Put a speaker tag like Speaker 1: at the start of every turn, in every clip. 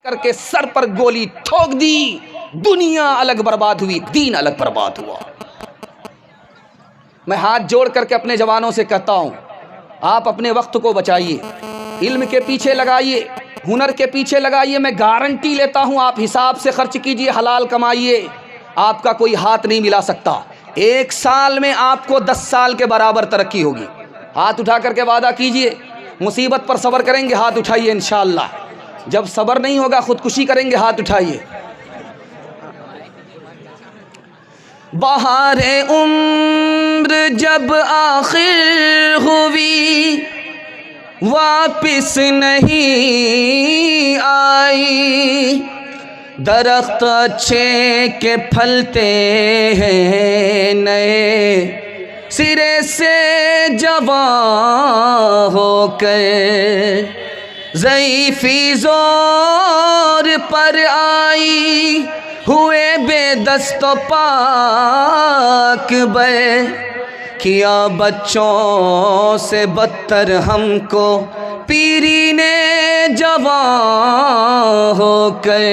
Speaker 1: کر کے سر پر گولی ٹھوک دی، دنیا الگ برباد ہوئی، دین الگ برباد ہوا۔ میں ہاتھ جوڑ کر کے اپنے جوانوں سے کہتا ہوں، آپ اپنے وقت کو بچائیے، علم کے پیچھے لگائیے، ہنر کے پیچھے لگائیے۔ میں گارنٹی لیتا ہوں آپ حساب سے خرچ کیجئے، حلال کمائیے، آپ کا کوئی ہاتھ نہیں ملا سکتا۔ 1 سال میں آپ کو 10 سال کے برابر ترقی ہوگی۔ ہاتھ اٹھا کر کے وعدہ کیجئے، مصیبت پر صبر کریں گے، ہاتھ اٹھائیے انشاءاللہ۔ جب صبر نہیں ہوگا خودکشی کریں گے، ہاتھ اٹھائیے۔ بہار عمر جب آخر ہوئی، واپس نہیں آئی، درخت اچھے کے پھلتے ہیں، نئے سرے سے جوان ہو کر ضعیفی زور پر آئی، ہوئے بے دست و پاک بے، کیا بچوں سے بدتر ہم کو پیری نے جوان ہو کر۔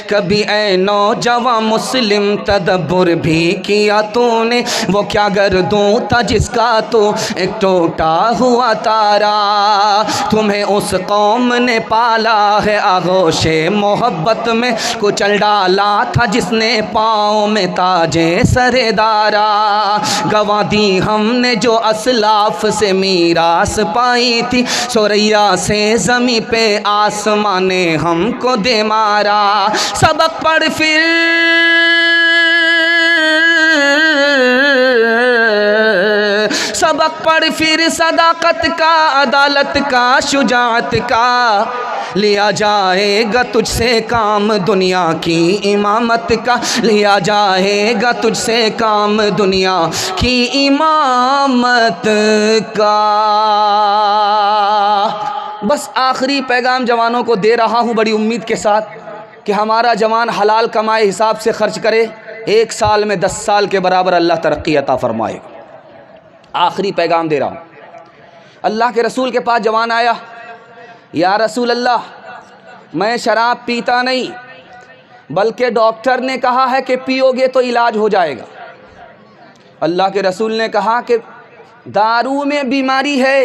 Speaker 1: کبھی اے نوجوان مسلم تدبر بھی کیا تو نے، وہ کیا گردوں تھا جس کا تو ایک ٹوٹا ہوا تارا، تمہیں اس قوم نے پالا ہے آغوش محبت میں، کچل ڈالا تھا جس نے پاؤں میں تاجے سر دارا، گواہ دی ہم نے جو اسلاف سے میراث پائی تھی، سوریا سے زمیں پہ آسمان نے ہم کو دے مارا، سبق پڑھ پھر صداقت کا، عدالت کا، شجاعت کا، لیا جائے گا تجھ سے کام دنیا کی امامت کا، لیا جائے گا تجھ سے کام دنیا کی امامت کا۔ بس آخری پیغام جوانوں کو دے رہا ہوں بڑی امید کے ساتھ کہ ہمارا جوان حلال کمائے، حساب سے خرچ کرے، 1 سال میں 10 سال کے برابر اللہ ترقی عطا فرمائے۔ آخری پیغام دے رہا ہوں۔ اللہ کے رسول کے پاس جوان آیا، یا رسول اللہ میں شراب پیتا نہیں، بلکہ ڈاکٹر نے کہا ہے کہ پیو گے تو علاج ہو جائے گا۔ اللہ کے رسول نے کہا کہ دارو میں بیماری ہے،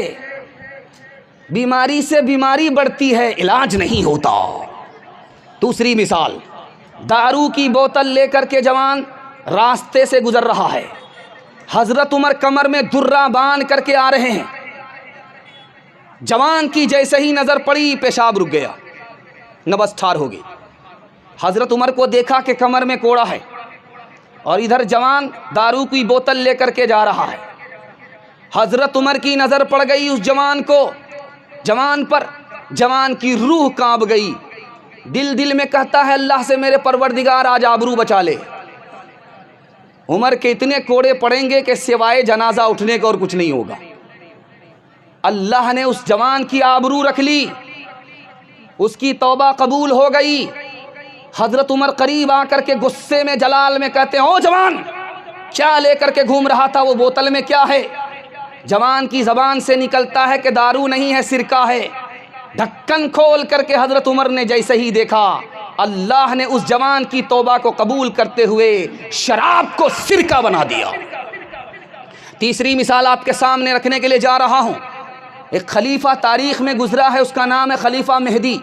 Speaker 1: بیماری سے بیماری بڑھتی ہے، علاج نہیں ہوتا۔ دوسری مثال، دارو کی بوتل لے کر کے جوان راستے سے گزر رہا ہے، حضرت عمر کمر میں درہ باندھ کر کے آ رہے ہیں، جوان کی جیسے ہی نظر پڑی پیشاب رک گیا، نبض ٹھار ہو گئی۔ حضرت عمر کو دیکھا کہ کمر میں کوڑا ہے، اور ادھر جوان دارو کی بوتل لے کر کے جا رہا ہے۔ حضرت عمر کی نظر پڑ گئی اس جوان پر، جوان کی روح کانپ گئی، دل میں کہتا ہے اللہ سے میرے پروردگار آج آبرو بچا لے۔ عمر کے اتنے کوڑے پڑیں گے کہ سوائے جنازہ اٹھنے کا اور کچھ نہیں ہوگا۔ اللہ نے اس جوان کی آبرو رکھ لی، اس کی توبہ قبول ہو گئی۔ حضرت عمر قریب آ کر کے غصے میں جلال میں کہتے ہیں، او جوان کیا لے کر کے گھوم رہا تھا، وہ بوتل میں کیا ہے؟ جوان کی زبان سے نکلتا ہے کہ دارو نہیں ہے، سرکہ ہے۔ ڈھکن کھول کر کے حضرت عمر نے جیسے ہی دیکھا، اللہ نے اس جوان کی توبہ کو قبول کرتے ہوئے شراب کو سرکہ بنا دیا۔ تیسری مثال آپ کے سامنے رکھنے کے لیے جا رہا ہوں۔ ایک خلیفہ تاریخ میں گزرا ہے، اس کا نام ہے خلیفہ مہدی۔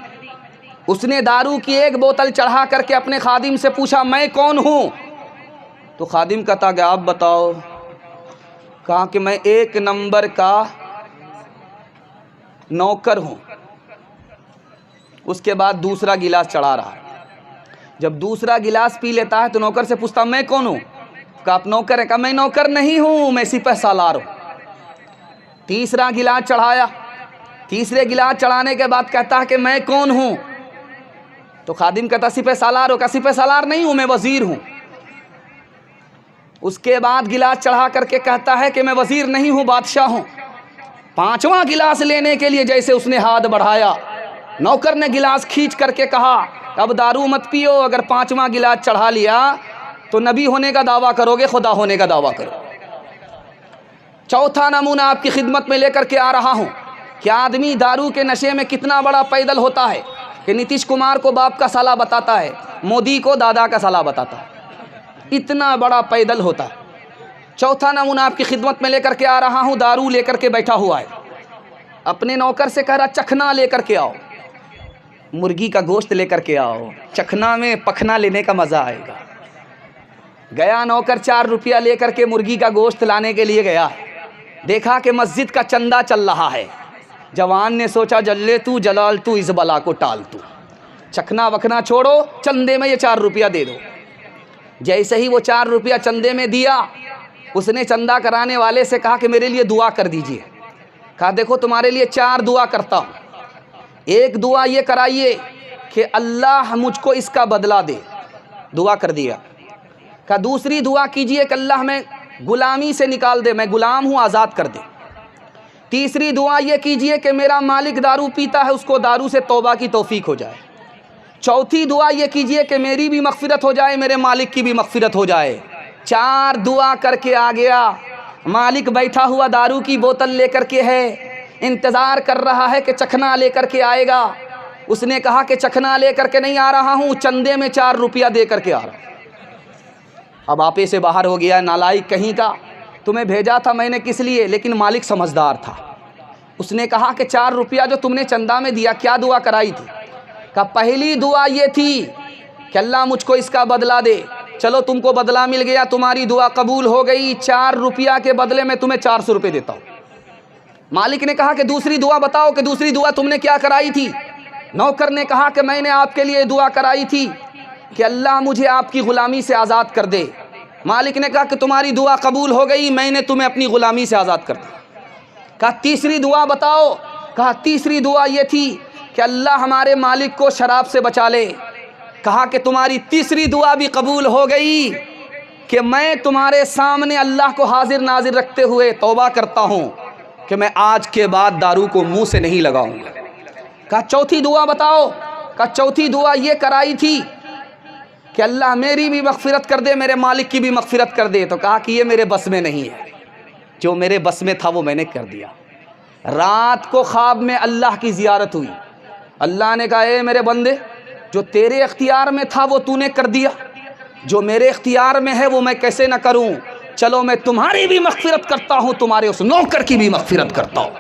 Speaker 1: اس نے دارو کی 1 بوتل چڑھا کر کے اپنے خادم سے پوچھا، میں کون ہوں؟ تو خادم کہتا کہ آپ بتاؤ۔ کہا کہ میں 1 نمبر کا نوکر ہوں۔ اس کے بعد دوسرا گلاس چڑھا رہا ہے۔ جب دوسرا گلاس پی لیتا ہے تو نوکر سے پوچھتا میں کون ہوں؟ کہا آپ نوکر ہے؟ کہا میں نوکر نہیں ہوں، میں سپہ سالار ہوں۔ تیسرا گلاس چڑھایا، تیسرے گلاس چڑھانے کے بعد کہتا ہے کہ میں کون ہوں؟ تو خادم کہتا سپہ سالار ہو؟ کہا سپہ سالار نہیں ہوں، میں وزیر ہوں۔ اس کے بعد گلاس چڑھا کر کے کہتا ہے کہ میں وزیر نہیں ہوں، بادشاہ ہوں۔ 5واں گلاس لینے کے لیے جیسے اس نے ہاتھ بڑھایا، نوکر نے گلاس کھینچ کر کے کہا اب دارو مت پیو، اگر 5واں گلاس چڑھا لیا تو نبی ہونے کا دعویٰ کرو گے، خدا ہونے کا دعویٰ کرو۔ چوتھا نمونہ آپ کی خدمت میں لے کر کے آ رہا ہوں کہ آدمی دارو کے نشے میں کتنا بڑا پیدل ہوتا ہے۔ کہ نتیش کمار کو باپ کا سالہ بتاتا ہے, مودی کو دادا کا سالہ بتاتا ہے. اتنا بڑا پیدل ہوتا ہے. چوتھا نمونہ آپ کی خدمت میں لے کر کے آ رہا ہوں. دارو لے کر کے بیٹھا ہوا ہے, اپنے نوکر سے کہہ رہا چکھنا لے کر کے آؤ, مرغی کا گوشت لے کر کے آؤ, چکھنا میں پکھنا لینے کا مزہ آئے گا. گیا نوکر 4 روپیہ لے کر کے مرغی کا گوشت لانے کے لیے گیا. دیکھا کہ مسجد کا چندہ چل رہا ہے. جوان نے سوچا جلے تو جلال تو اس بلا کو ٹال تو, چکھنا وکھنا چھوڑو, چندے میں یہ 4 روپیہ دے دو. جیسے ہی وہ 4 روپیہ چندے میں دیا, اس نے چندہ کرانے والے سے کہا کہ میرے لیے دعا کر دیجئے. کہا دیکھو تمہارے لیے 4 دعا کرتا ہوں. ایک دعا یہ کرائیے کہ اللہ مجھ کو اس کا بدلہ دے, دعا کر دیا. کہا دوسری دعا کیجئے کہ اللہ میں غلامی سے نکال دے, میں غلام ہوں آزاد کر دے. تیسری دعا یہ کیجئے کہ میرا مالک دارو پیتا ہے, اس کو دارو سے توبہ کی توفیق ہو جائے. چوتھی دعا یہ کیجئے کہ میری بھی مغفرت ہو جائے, میرے مالک کی بھی مغفرت ہو جائے. 4 دعا کر کے آ گیا. مالک بیٹھا ہوا دارو کی بوتل لے کر کے ہے, انتظار کر رہا ہے کہ چکھنا لے کر کے آئے گا. اس نے کہا کہ چکھنا لے کر کے نہیں آ رہا ہوں, چندے میں 4 روپیہ دے کر کے آ رہا ہوں. اب آپے سے باہر ہو گیا, نالائق کہیں کا, تمہیں بھیجا تھا میں نے کس لیے, لیکن مالک سمجھدار تھا. اس نے کہا کہ 4 روپیہ جو تم نے چندہ میں دیا کیا دعا کرائی تھی؟ کہا پہلی دعا یہ تھی کہ اللہ مجھ کو اس کا بدلہ دے. چلو تم کو بدلہ مل گیا, تمہاری دعا قبول ہو گئی, 4 روپیہ کے بدلے میں تمہیں 400 روپے دیتا ہوں. مالک نے کہا کہ دوسری دعا بتاؤ کہ دوسری دعا تم نے کیا کرائی تھی؟ نوکر نے کہا کہ میں نے آپ کے لیے دعا کرائی تھی کہ اللہ مجھے آپ کی غلامی سے آزاد کر دے. مالک نے کہا کہ تمہاری دعا قبول ہو گئی, میں نے تمہیں اپنی غلامی سے آزاد کر دیا. کہا تیسری دعا بتاؤ؟ کہا تیسری دعا یہ تھی کہ اللہ ہمارے مالک کو شراب سے بچا لے. کہا کہ تمہاری تیسری دعا بھی قبول ہو گئی کہ میں تمہارے سامنے اللہ کو حاضر ناظر رکھتے ہوئے توبہ کرتا ہوں کہ میں آج کے بعد دارو کو منہ سے نہیں لگاؤں گا. کہا چوتھی دعا بتاؤ؟ کہا چوتھی دعا یہ کرائی تھی کہ اللہ میری بھی مغفرت کر دے, میرے مالک کی بھی مغفرت کر دے. تو کہا کہ یہ میرے بس میں نہیں ہے, جو میرے بس میں تھا وہ میں نے کر دیا. رات کو خواب میں اللہ کی زیارت ہوئی. اللہ نے کہا اے میرے بندے, جو تیرے اختیار میں تھا وہ تو نے کر دیا, جو میرے اختیار میں ہے وہ میں کیسے نہ کروں. چلو میں تمہاری بھی مغفرت کرتا ہوں, تمہارے اس نوکر کی بھی مغفرت کرتا ہوں.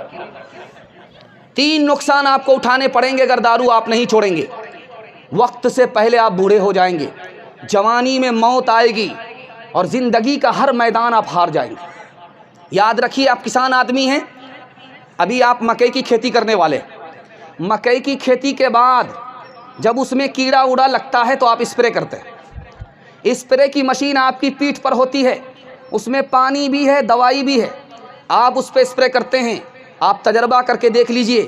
Speaker 1: 3 نقصان آپ کو اٹھانے پڑیں گے اگر دارو آپ نہیں چھوڑیں گے. وقت سے پہلے آپ بوڑھے ہو جائیں گے, جوانی میں موت آئے گی, اور زندگی کا ہر میدان آپ ہار جائیں گے. یاد رکھیے آپ کسان آدمی ہیں, ابھی آپ مکئی کی کھیتی کرنے والے. مکئی کی کھیتی کے بعد جب اس میں کیڑا اوڑا لگتا ہے تو آپ اسپرے کرتے ہیں. اسپرے کی مشین آپ کی پیٹھ پر ہوتی ہے, اس میں پانی بھی ہے دوائی بھی ہے, آپ اس پہ اسپرے کرتے ہیں. آپ تجربہ کر کے دیکھ لیجئے,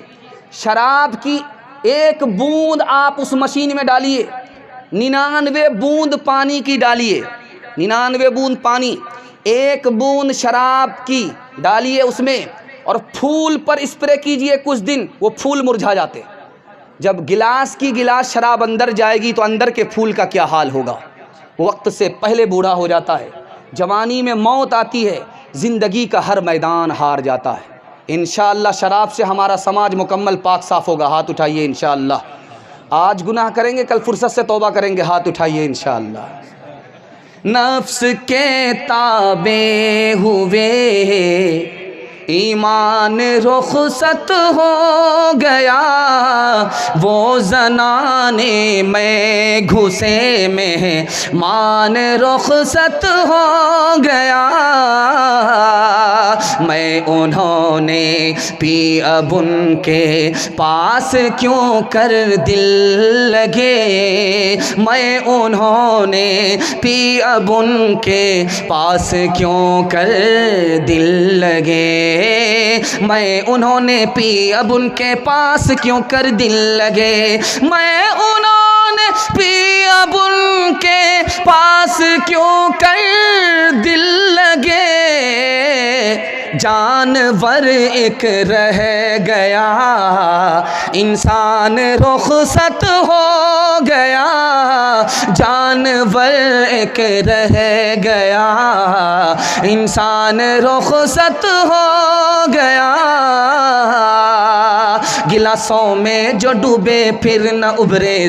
Speaker 1: شراب کی 1 بوند آپ اس مشین میں ڈالیے, 99 بوند پانی کی ڈالیے, 99 بوند پانی, 1 بوند شراب کی ڈالیے اس میں, اور پھول پر اسپرے کیجئے کچھ دن, وہ پھول مرجھا جاتے. جب گلاس کی گلاس شراب اندر جائے گی تو اندر کے پھول کا کیا حال ہوگا. وقت سے پہلے بوڑھا ہو جاتا ہے, جوانی میں موت آتی ہے, زندگی کا ہر میدان ہار جاتا ہے. انشاءاللہ شراب سے ہمارا سماج مکمل پاک صاف ہوگا. ہاتھ اٹھائیے انشاءاللہ. آج گناہ کریں گے, کل فرصت سے توبہ کریں گے. ہاتھ اٹھائیے انشاءاللہ. نفس کے تابع ہوئے ایمان رخصت ہو گیا, وہ زنانے میں گھسے مہمان رخصت ہو گیا. میں انہوں نے پی اب ان کے پاس کیوں کر دل لگے, میں انہوں نے پی اب ان کے پاس کیوں کر دل لگے, میں انہوں نے پی اب ان کے پاس کیوں کر دل لگے, میں انہوں نے پی اب ان کے پاس کیوں کر دل لگے. جانور ایک رہ گیا، انسان رخصت ہو گیا، جانور ایک رہ گیا، انسان رخصت ہو گیا، گلاسوں میں جو ڈوبے پھر نہ ابھرے